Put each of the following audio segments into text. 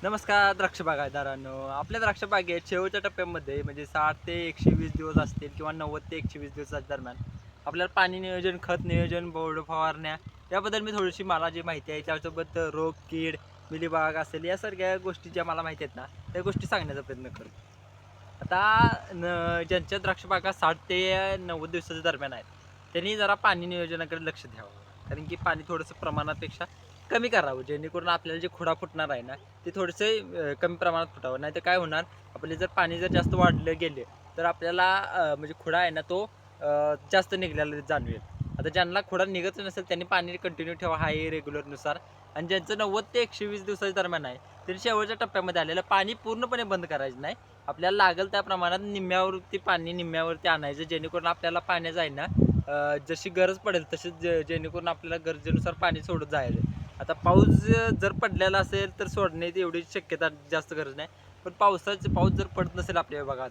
नमस्कार द्राक्ष बागायतदारांनो. आपल्या द्राक्ष बागेत शेवटच्या टप्प्यामध्ये म्हणजे 60 ते 120 दिवस असतील किंवा 90 ते 120 दिवसाच्या दरम्यान आपल्याला पाणी नियोजन, खत नियोजन, बोर्ड फवारण्या याबद्दल मी थोडीशी मला जी माहिती आहे त्यासोबत रोग, कीड, मिलीबाग असेल या सगळ्या गोष्टी ज्या मला माहिती आहेत ना, त्या गोष्टी सांगण्याचा प्रयत्न करतो. आता ज्यांच्या द्राक्ष बागा 60 ते 90 दिवसाच्या दरम्यान आहेत, त्यांनी जरा पाणी नियोजनाकडे लक्ष द्यावं. कारण की पाणी थोडंसं प्रमाणापेक्षा कमी करावं, जेणेकरून आपल्याला जे खुडा फुटणार आहे ना, ते थोडेसे कमी प्रमाणात फुटावं. नाहीतर काय होणार, आपले जर पाणी जर जास्त वाढलं गेले, तर आपल्याला म्हणजे खुडा आहे ना, तो जास्त निघालेला जाणवेल. आता ज्यांना खुडा निघतच नसेल, त्यांनी पाणी कंटिन्यू ठेवा हाय रेग्युलरनुसार. आणि ज्यांचं 90 ते 120 दिवसाच्या दरम्यान आहे, त्यांनी शेवटच्या टप्प्यामध्ये आलेलं पाणी पूर्णपणे बंद करायचं नाही. आपल्याला लागेल त्या प्रमाणात निम्म्यावरती पाणी निम्म्यावरती आणायचं, जेणेकरून आपल्याला पाण्याचं आहे ना, जशी गरज पडेल तशीच जेणेकरून आपल्याला गरजेनुसार पाणी सोडत जायचं. आता पाऊस जर पडलेला असेल तर सोडण्याची एवढी शक्यता जास्त गरज नाही. पण पाऊस जर पडत नसेल आपल्या भागात,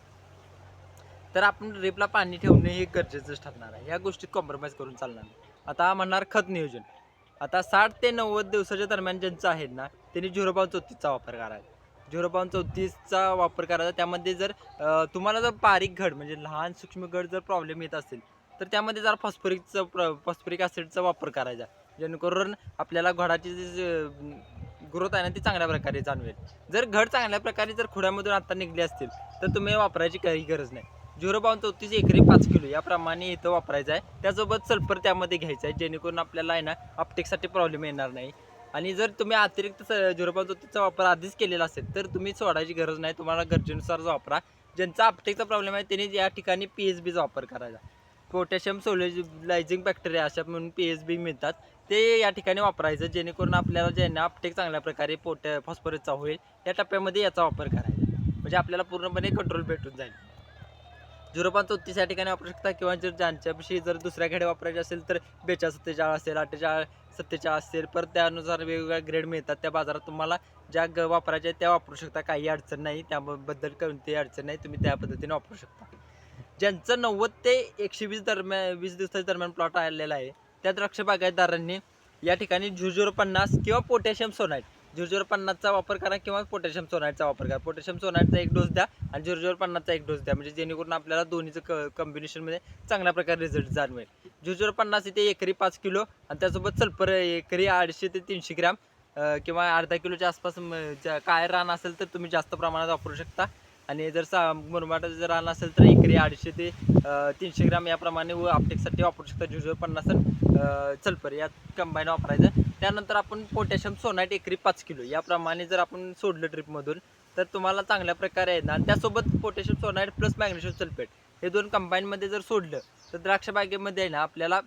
तर आपण ड्रिपला पाणी ठेवणे हे गरजेचंच ठरणार आहे. ह्या गोष्टीत कॉम्प्रोमाईज करून चालणार नाही. आता म्हणणार खत नियोजन. आता 60 ते 90 दिवसाच्या दरम्यान ज्यांचं आहे ना, त्यांनी 0.34चा वापर करायचा. 0.34चा वापर करायचा. त्यामध्ये जर तुम्हाला जर बारीक घड म्हणजे लहान सूक्ष्म घड जर प्रॉब्लेम येत असेल, तर त्यामध्ये जरा फॉस्फरिक ॲसिडचा वापर करायचा. जेणेकरून आपल्याला घडाची जी ग्रोथ आहे ना, ती चांगल्या प्रकारे जाणवेल. जर घड चांगल्या प्रकारे जर खुड्यामधून आता निघले असतील, तर तुम्ही वापरायची काही गरज नाही. 0.34 एकरी 5 किलो याप्रमाणे इथं वापरायचं आहे. त्यासोबत सल्फर त्यामध्ये घ्यायचं आहे, जेणेकरून आपल्याला आहे ना, अपटेकसाठी प्रॉब्लेम येणार नाही. आणि जर तुम्ही अतिरिक्त 0.34चा वापर आधीच केलेला असेल, तर तुम्ही सोडायची गरज नाही. तुम्हाला गरजेनुसार वापरा. ज्यांचा अपटेकचा प्रॉब्लेम आहे त्यांनी या ठिकाणी पी-एच-बीचा वापर करायचा. पोटॅशियम सोल्युबलायझिंग बॅक्टेरिया अशा म्हणून पी-एच-बी मिळतात. ते या ठिकाणी वापरायचं, जेणेकरून आपल्याला जे आहे ना, अपटेक चांगल्या प्रकारे फॉस्फरसचा होईल. या टप्प्यामध्ये याचा वापर करायचा. म्हणजे आपल्याला पूर्णपणे कंट्रोल भेटून जाईल. 0.34 या ठिकाणी वापरू शकता, किंवा जर ज्यांच्यापाशी जर दुसऱ्याकडे वापरायचे असेल तर 42-47 असेल, 48-47 असेल. परत त्यानुसार वेगवेगळ्या ग्रेड मिळतात त्या बाजारात. तुम्हाला ज्या वापरायच्या आहेत त्या वापरू शकता. काही अडचण नाही, त्याबद्दल कोणतीही अडचण नाही. तुम्ही त्या पद्धतीने वापरू शकता. ज्यांचं 90 ते 120 20 दिवसाच्या दरम्यान प्लॉट आलेला आहे, त्या द्राक्ष बागायतदारांनी या ठिकाणी 0050 किंवा पोटॅशियम सोनाईट 0050चा वापर करा, किंवा पोटॅशियम सोनाईटचा वापर करा. पोटॅशियम सोनाईटचा एक डोस द्या आणि 0050चा एक डोस द्या, म्हणजे जेणेकरून आपल्याला दोन्हीचं कॉम्बिनेशनमध्ये चांगल्या प्रकारे रिझल्ट जाणवेल. 0050 इथे एकरी 5 किलो आणि त्यासोबत सल्फर एकरी 250 ते 300 ग्रॅम, किंवा अर्धा किलोच्या आसपास काय रान असेल तर तुम्ही जास्त प्रमाणात वापरू शकता. आणि जर मुरमाडाचं जर रान असेल तर एकरी 250 ते 300 ग्रॅम याप्रमाणे आपटेकसाठी वापरू शकता. 0050 सल्फर या कंबाईन वापरायचं. त्यानंतर आपण पोटॅशियम सोनाईट एकरी 5 किलो याप्रमाणे जर आपण सोडलं ड्रिपमधून, तर तुम्हाला चांगल्या प्रकारे आहे ना. आणि त्यासोबत पोटॅशियम सोनाईट प्लस मॅग्नेशियम सल्फेट हे दोन कंबाईनमध्ये जर सोडलं, तर द्राक्ष बागेमध्ये आहे ना, आपल्याला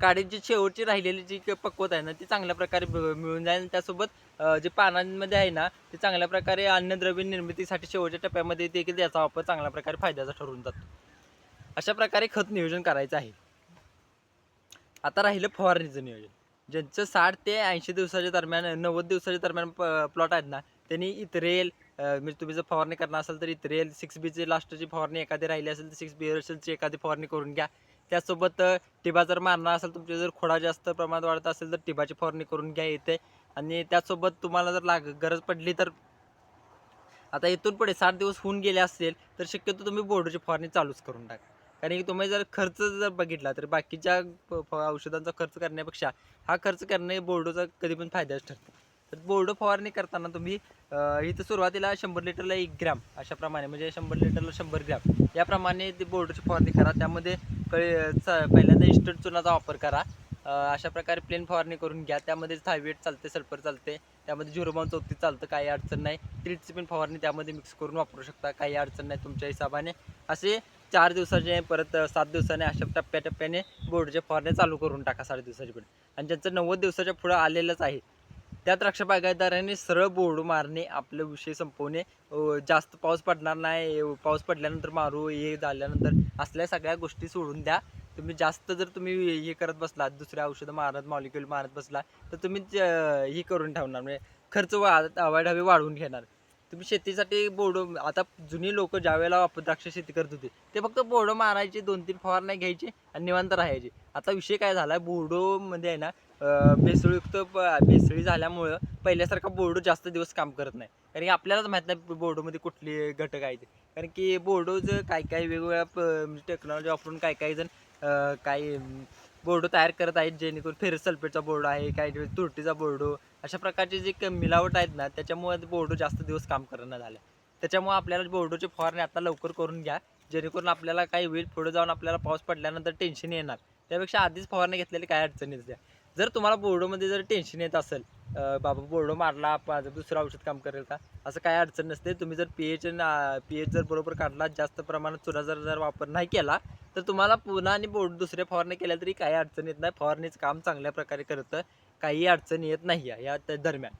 काडीची शेवटची राहिलेली जी पक्वत आहे ना, ती चांगल्या प्रकारे मिळून जाईल. त्यासोबत जे पानांमध्ये आहे ना, ते चांगल्या प्रकारे अन्नद्रव्य निर्मितीसाठी शेवटच्या टप्प्यामध्ये देखील याचा वापर चांगल्या प्रकारे फायद्याचा ठरून जातो. अशा प्रकारे खत नियोजन करायचं आहे. आता राहिलं फवारणीचं नियोजन. ज्यांचं 60 ते 80 दिवसाच्या दरम्यान 90 दिवसाच्या दरम्यान प्लॉट आहेत ना, त्यांनी इथरेल म्हणजे तुम्ही जर फवारणी करणार असाल तर इथरेल 6Bची लास्टची फवारणी एखादी राहिली असेल तर 6B एखादी फवारणी करून घ्या. त्यासोबत टिबा जर मारणार असेल, तुमचे जर खोडा जास्त प्रमाणात वाढत असेल तर टिबाची फवारणी करून घ्या येते. आणि त्यासोबत तुम्हाला जर गरज पडली तर आता इथून पुढे 60 दिवस होऊन गेले असतील, तर शक्यतो तुम्ही बोर्डोची फवारणी चालूच करून टाका. कारण की तुम्ही जर खर्च जर बघितला, तर बाकीच्या औषधांचा खर्च करण्यापेक्षा हा खर्च करणे बोर्डोचा कधी पण फायद्याच ठरतो. तर बोर्डो फवारणी करताना तुम्ही इथं सुरुवातीला 100 लिटरला 1 ग्रॅम अशाप्रमाणे, म्हणजे 100 लिटरला 100 ग्रॅम याप्रमाणे ती बोर्डोची फवारणी करा. त्यामध्ये पहिल्यांदा इन्स्टंट चुनाचा वापर करा. अशा प्रकारे प्लेन फवारणी करून घ्या. त्यामध्ये थायवेट चालते, सल्फर चालते, त्यामध्ये 0.34 चालतं, काही अडचण नाही. ट्रीटची पण फवारणी त्यामध्ये मिक्स करून वापरू शकता, काही अडचण नाही तुमच्या हिशोबाने. असे 4 दिवसाचे परत 7 दिवसाने अशा टप्प्याटप्प्याने बोर्डच्या फवारण्या चालू करून टाका 60 दिवसाची पण. आणि ज्यांचं 90 दिवसाच्या पुढं आलेलंच आहे, त्या द्राक्ष बागायतदारांनी सरळ बोर्ड मारणे, आपलं विषय संपवणे. जास्त पाऊस पडणार नाही, पाऊस पडल्यानंतर मारू, हे झाल्यानंतर असल्या सगळ्या गोष्टी सोडून द्या. तुम्ही जास्त जर तुम्ही हे करत बसलात, दुसऱ्या औषधं मारत मॉलिक्यूल मारत बसला, तर तुम्ही हे करून ठेवणार, म्हणजे खर्च वाढावे वाढवून घेणार. तुम्ही शेतीसाठी बोर्डो आता जुनी लोक ज्या वेळेला द्राक्ष शेती करत होते ते फक्त बोर्डो मारायचे, 2-3 फवारण्या घ्यायचे आणि निवांत राहायचे. आता विषय काय झाला, बोर्डोमध्ये आहे ना भेसळयुक्त भेसळी झाल्यामुळं पहिल्यासारखा बोर्डो जास्त दिवस काम करत नाही. कारण की आपल्यालाच माहीत नाही बोर्डोमध्ये कुठले घटक आहेत. कारण की बोर्डोचं काय काय वेगवेगळ्या टेक्नॉलॉजी वापरून काय काही जण काही बोर्डो तयार करत आहेत, जेणेकरून फेरस सल्फेटचा बोर्डो आहे, काही तुरटीचा बोर्डो, अशा प्रकारचे जे मिलावट आहेत ना त्याच्यामुळे बोर्डो जास्त दिवस काम करणं झालं. त्याच्यामुळे आपल्याला बोर्डोची फवारणी आता लवकर करून घ्या, जेणेकरून आपल्याला काही होईल पुढे जाऊन आपल्याला पाऊस पडल्यानंतर टेन्शन येणार. त्यापेक्षा आधीच फवारणी घेतलेली काय अडचणीच द्या. जर तुम्हाला बोर्डोमध्ये जर टेन्शन येत असेल, बाबा बोर्डो मारला माझं दुसरं औषध काम करेल का, असं काही अडचण नसते. तुम्ही जर पीएच जर बरोबर काढला, जास्त प्रमाणात चुना जर वापर नाही केला तर तुम्हाला पुन्हा आणि बोर्ड दुसऱ्या फवारणी केल्या तरी काही अडचण येत नाही. फवारणीचं काम चांगल्या प्रकारे करतं, काही अडचण येत नाही या दरम्यान.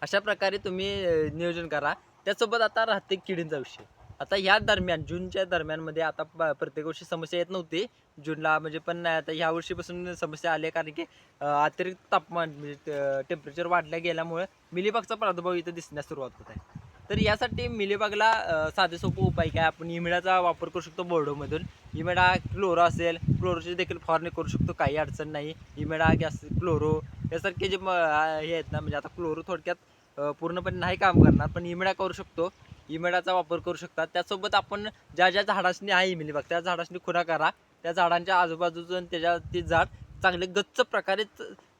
अशा प्रकारे तुम्ही नियोजन करा. त्यासोबत आता राहते किडींचा विषय. आता या दरम्यान जूनच्या दरम्यानमध्ये आता प्रत्येक वर्षी समस्या येत नव्हती जूनला, म्हणजे पण आता ह्या वर्षीपासून समस्या आली, कारण की अतिरिक्त तापमान म्हणजे टेम्परेचर वाढल्या गेल्यामुळे मिलीबगचा प्रादुर्भाव इथं दिसण्यास सुरुवात होत आहे. तर यासाठी मिलीबगला साधे सोपे उपाय काय, आपण इमिडाचा वापर करू शकतो बोर्डोमधून. इमिडा क्लोरो असेल, क्लोरोची देखील फवारणी करू शकतो, काही अडचण नाही. इमिडा गॅस क्लोरो यासारखे जे हे आहेत ना, म्हणजे आता क्लोरो थोडक्यात पूर्णपणे नाही काम करणार, पण इमिडा करू शकतो, इमिडाचा वापर करू शकता. त्यासोबत आपण ज्या ज्या झाडांनी आहे मिलीबग त्या झाडांनी खुणा करा, त्या झाडांच्या आजूबाजूचं त्याच्या ते झाड चांगले गच्च प्रकारे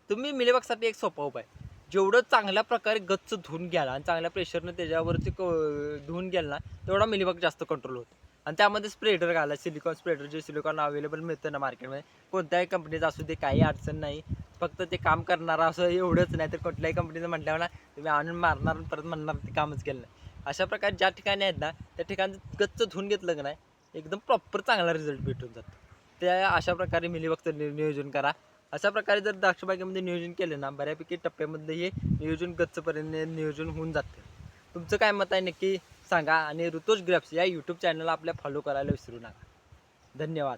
तुम्ही मिलीबगसाठी एक सोपा उपाय, जेवढं चांगल्या प्रकारे गच्च धुवून घ्याल आणि चांगल्या प्रेशरनं त्याच्यावरती धुवून घ्याल ना, तेवढा मिलीबग जास्त कंट्रोल होतो. आणि त्यामध्ये स्प्रेडर घाला, सिलिकॉन स्प्रेडर, जे सिलिकॉन अवेलेबल मिळतं ना मार्केटमध्ये, कोणत्याही कंपनीचं असू दे, काही अडचण नाही. फक्त ते काम करणारं असं एवढंच नाही, तर कुठल्याही कंपनीचं म्हटल्यावर ना तुम्ही आणून मारणार परत म्हणणार ते कामच केलं नाही. अशा प्रकारे ज्या ठिकाणी आहेत ना त्या ठिकाणी गच्च धुवून घेतलं की नाही, एकदम प्रॉपर चांगला रिझल्ट भेटून जातो. त्या अशा प्रकारे मिलीबगचं नियोजन करा. अशा प्रकारे जर द्राक्षबागेमध्ये नियोजन केलं ना, बऱ्यापैकी टप्प्यामध्ये हे नियोजन गच्चपर्यंत नियोजन होऊन जातं. तुमचं काय मत आहे नक्की सांगा, आणि ऋतुज ग्रेप्स या यूट्यूब चॅनलला आपल्या फॉलो करायला विसरू नका. धन्यवाद.